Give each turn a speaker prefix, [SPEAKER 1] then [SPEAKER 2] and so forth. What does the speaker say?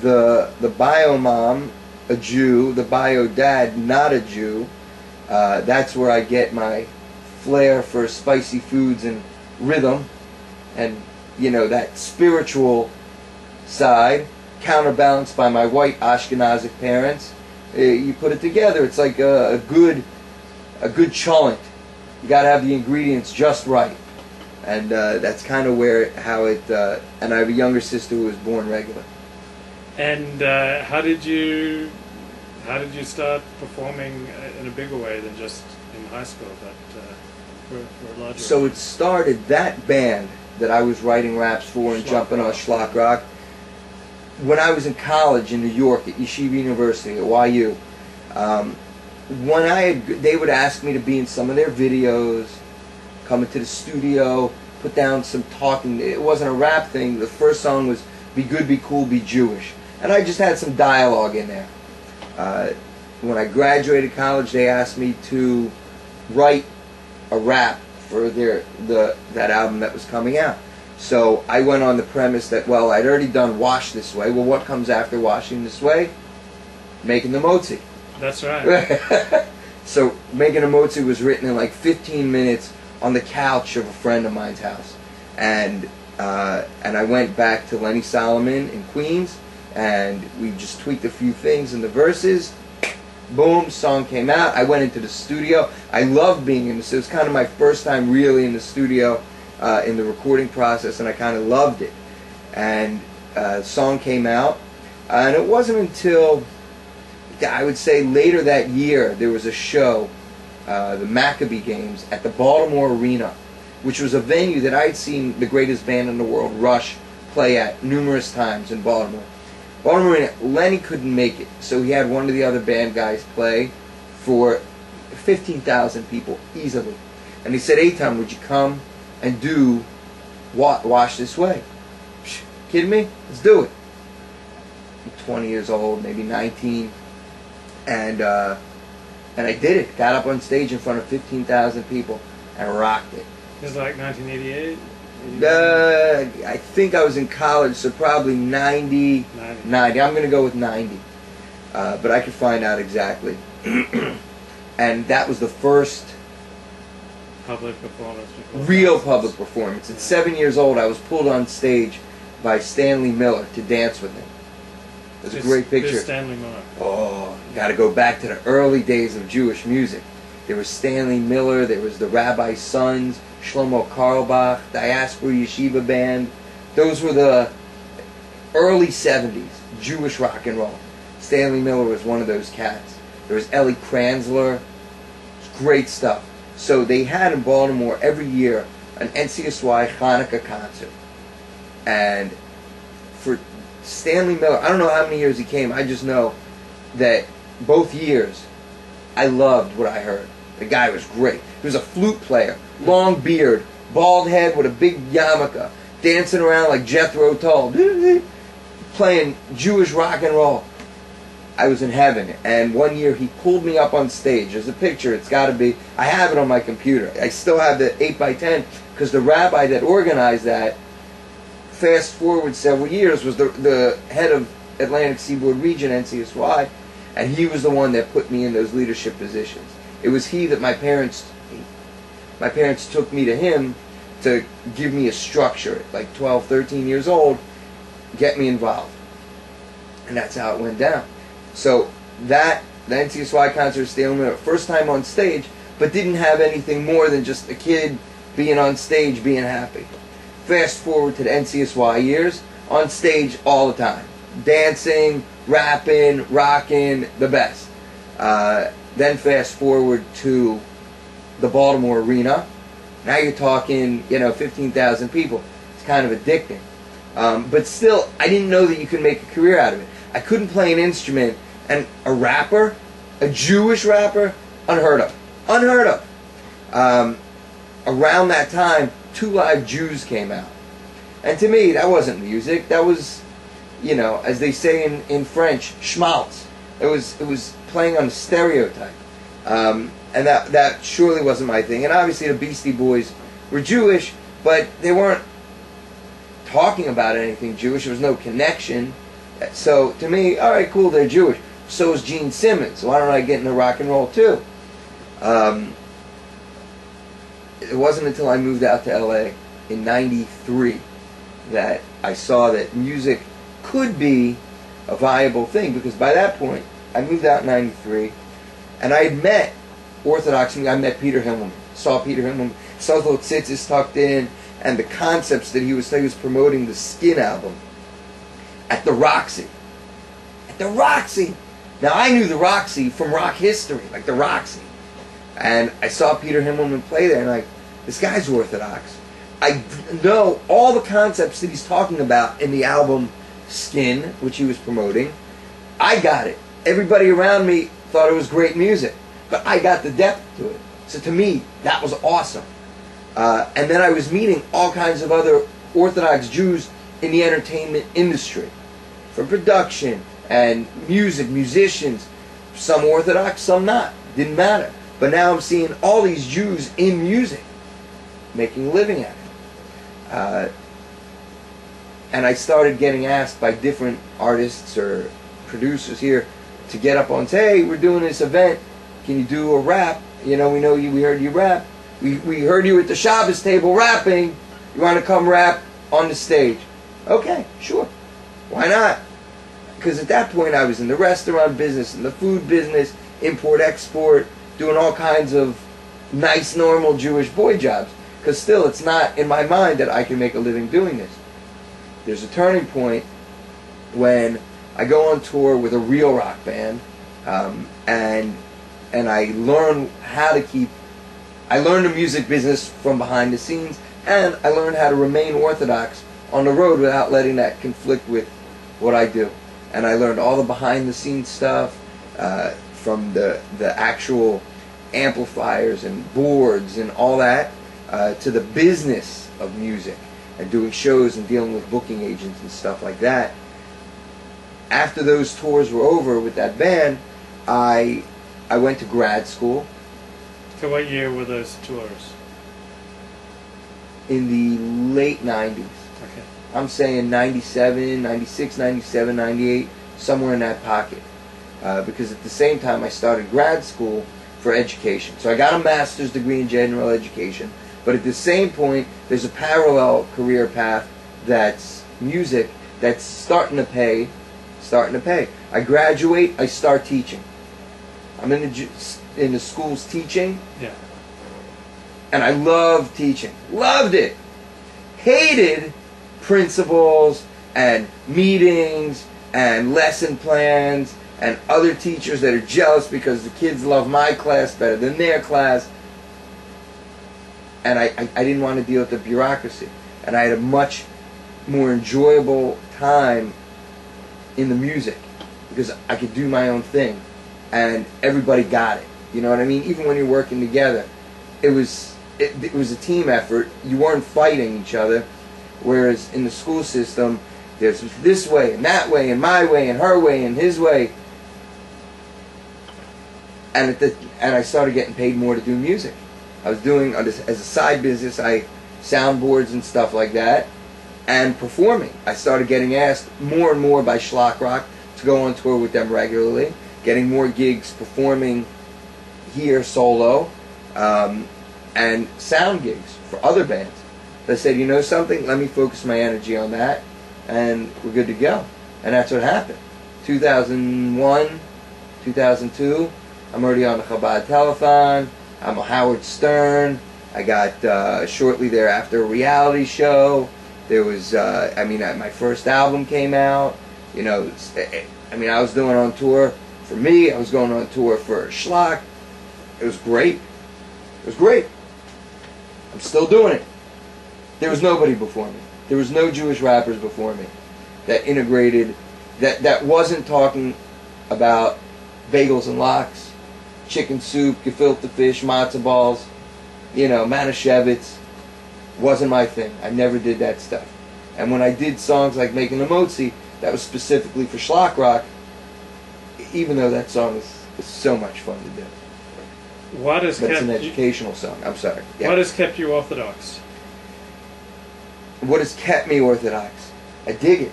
[SPEAKER 1] the bio mom, a Jew, the bio dad, not a Jew. That's where I get my flair for spicy foods and rhythm, and that spiritual side, counterbalanced by my white Ashkenazic parents. You put it together, it's like a good cholent. You got to have the ingredients just right, and that's kind of how it. And I have a younger sister who was born regular.
[SPEAKER 2] And how did you start performing in a bigger way than just in high school, but for a larger?
[SPEAKER 1] So it started, that band that I was writing raps for and jumping on schlock rock, when I was in college in New York at Yeshiva University at YU. They would ask me to be in some of their videos, come into the studio, put down some talking. It wasn't a rap thing. The first song was "Be Good, Be Cool, Be Jewish," and I just had some dialogue in there. When I graduated college, they asked me to write a rap for that album that was coming out. So I went on the premise that, well, I'd already done Wash This Way. Well, what comes after Washing This Way? Making the Motzi.
[SPEAKER 2] That's right.
[SPEAKER 1] So Making a Motzi was written in like 15 minutes on the couch of a friend of mine's house. And I went back to Lenny Solomon in Queens, and we just tweaked a few things in the verses. Boom, song came out. I went into the studio. I loved being in the studio. It was kind of my first time really in the studio in the recording process, and I kind of loved it. And the song came out, and it wasn't until, I would say, later that year, there was a show, the Maccabee Games, at the Baltimore Arena, which was a venue that I'd seen the greatest band in the world, Rush, play at numerous times in Baltimore. Baltimore Arena, Lenny couldn't make it, so he had one of the other band guys play for 15,000 people easily. And he said, "Etan, would you come and do Wash This Way?" Psh, kidding me? Let's do it. I'm 20 years old, maybe 19, and I did it. Got up on stage in front of 15,000 people and rocked it.
[SPEAKER 2] It was like 1988?
[SPEAKER 1] I think I was in college, so probably 90. I'm going to go with 90. But I could find out exactly. And that was the first
[SPEAKER 2] public performance.
[SPEAKER 1] Real public performance. At 7 years old, I was pulled on stage by Stanley Miller to dance with him. It was a great picture.
[SPEAKER 2] Who's Stanley Miller?
[SPEAKER 1] Oh, you got to go back to the early days of Jewish music. There was Stanley Miller, there was the Rabbi's Sons, Shlomo Carlebach, Diaspora Yeshiva Band. Those were the early 70s, Jewish rock and roll. Stanley Miller was one of those cats. There was Ellie Kranzler. It was great stuff. So they had in Baltimore every year an NCSY Hanukkah concert. And for Stanley Miller, I don't know how many years he came, I just know that both years I loved what I heard. The guy was great. He was a flute player, long beard, bald head with a big yarmulke, dancing around like Jethro Tull, playing Jewish rock and roll. I was in heaven, and one year he pulled me up on stage. There's a picture, it's got to be, I have it on my computer. I still have the 8x10, because the rabbi that organized that, fast forward several years, was the head of Atlantic Seaboard Region, NCSY, and he was the one that put me in those leadership positions. It was he that my parents took me to him to give me a structure. Like 12, 13 years old, get me involved. And that's how it went down. So the NCSY concert, Stanley Miller, first time on stage, but didn't have anything more than just a kid being on stage, being happy. Fast forward to the NCSY years, on stage all the time. Dancing, rapping, rocking, the best. Then fast forward to the Baltimore Arena. Now you're talking, 15,000 people. It's kind of addicting. But still, I didn't know that you could make a career out of it. I couldn't play an instrument, and a rapper, a Jewish rapper, unheard of. Unheard of. Around that time, 2 Live Jews came out. And to me, that wasn't music. That was, as they say in French, schmaltz. It was playing on a stereotype. And that surely wasn't my thing. And obviously the Beastie Boys were Jewish, but they weren't talking about anything Jewish. There was no connection. So to me, all right, cool, they're Jewish. So is Gene Simmons. Why don't I get into rock and roll too? It wasn't until I moved out to LA in '93 that I saw that music could be a viable thing, because by that point, I moved out in '93, and I had met Orthodox music. I met Peter Himmelman, saw Peter Himmelman, saw his little tzitzis tucked in, and the concepts that he was promoting the Skin album at the Roxy. At the Roxy! Now, I knew the Roxy from rock history, like the Roxy. And I saw Peter Himmelman play there, and like, this guy's Orthodox. I know all the concepts that he's talking about in the album Skin, which he was promoting. I got it. Everybody around me thought it was great music, but I got the depth to it. So to me, that was awesome. And then I was meeting all kinds of other Orthodox Jews in the entertainment industry, from production and music, musicians, some Orthodox, some not. Didn't matter. But now I'm seeing all these Jews in music, making a living at it. And I started getting asked by different artists or producers here to get up on, say, hey, we're doing this event. Can you do a rap? You know, we heard you rap. We heard you at the Shabbos table rapping. You want to come rap on the stage? Okay, sure. Why not? Because at that point I was in the restaurant business, in the food business, import-export, doing all kinds of nice, normal Jewish boy jobs. Because still, it's not in my mind that I can make a living doing this. There's a turning point when I go on tour with a real rock band, and I learn how to keep. I learned the music business from behind the scenes, and I learned how to remain Orthodox on the road without letting that conflict with what I do. And I learned all the behind the scenes stuff, from the actual amplifiers and boards and all that, to the business of music and doing shows and dealing with booking agents and stuff like that. After those tours were over with that band, I went to grad school.
[SPEAKER 2] So what year were those tours?
[SPEAKER 1] In the late 90s.
[SPEAKER 2] Okay.
[SPEAKER 1] I'm saying 97, 96, 97, 98, somewhere in that pocket. Because at the same time I started grad school for education. So I got a master's degree in general education, but at the same point there's a parallel career path that's music that's starting to pay. I graduate, I start teaching. I'm in the schools teaching.
[SPEAKER 2] Yeah.
[SPEAKER 1] And I love teaching. Loved it. Hated principals and meetings and lesson plans and other teachers that are jealous because the kids love my class better than their class. And I didn't want to deal with the bureaucracy. And I had a much more enjoyable time in the music because I could do my own thing. And everybody got it. You know what I mean? Even when you're working together, it was a team effort. You weren't fighting each other. Whereas in the school system, there's this way and that way and my way and her way and his way. And I started getting paid more to do music. I was doing, as a side business, soundboards and stuff like that, and performing. I started getting asked more and more by Schlock Rock to go on tour with them regularly, getting more gigs performing here solo, and sound gigs for other bands. They said, you know something, let me focus my energy on that, and we're good to go. And that's what happened. 2001, 2002, I'm already on the Chabad Telethon, I'm a Howard Stern, I got, shortly thereafter, a reality show. There was, my first album came out, you know, I was doing on tour for me, I was going on tour for Schlock. It was great. It was great. I'm still doing it. There was nobody before me. There was no Jewish rappers before me that integrated, that wasn't talking about bagels and lox, chicken soup, gefilte fish, matzo balls, you know, Manischewitz. Wasn't my thing. I never did that stuff. And when I did songs like Making a Motzi, that was specifically for Schlock Rock, even though that song is so much fun to do.
[SPEAKER 2] What has
[SPEAKER 1] But
[SPEAKER 2] kept
[SPEAKER 1] it's an educational song. I'm sorry. Yeah.
[SPEAKER 2] What has kept you Orthodox?
[SPEAKER 1] What has kept me Orthodox? I dig it.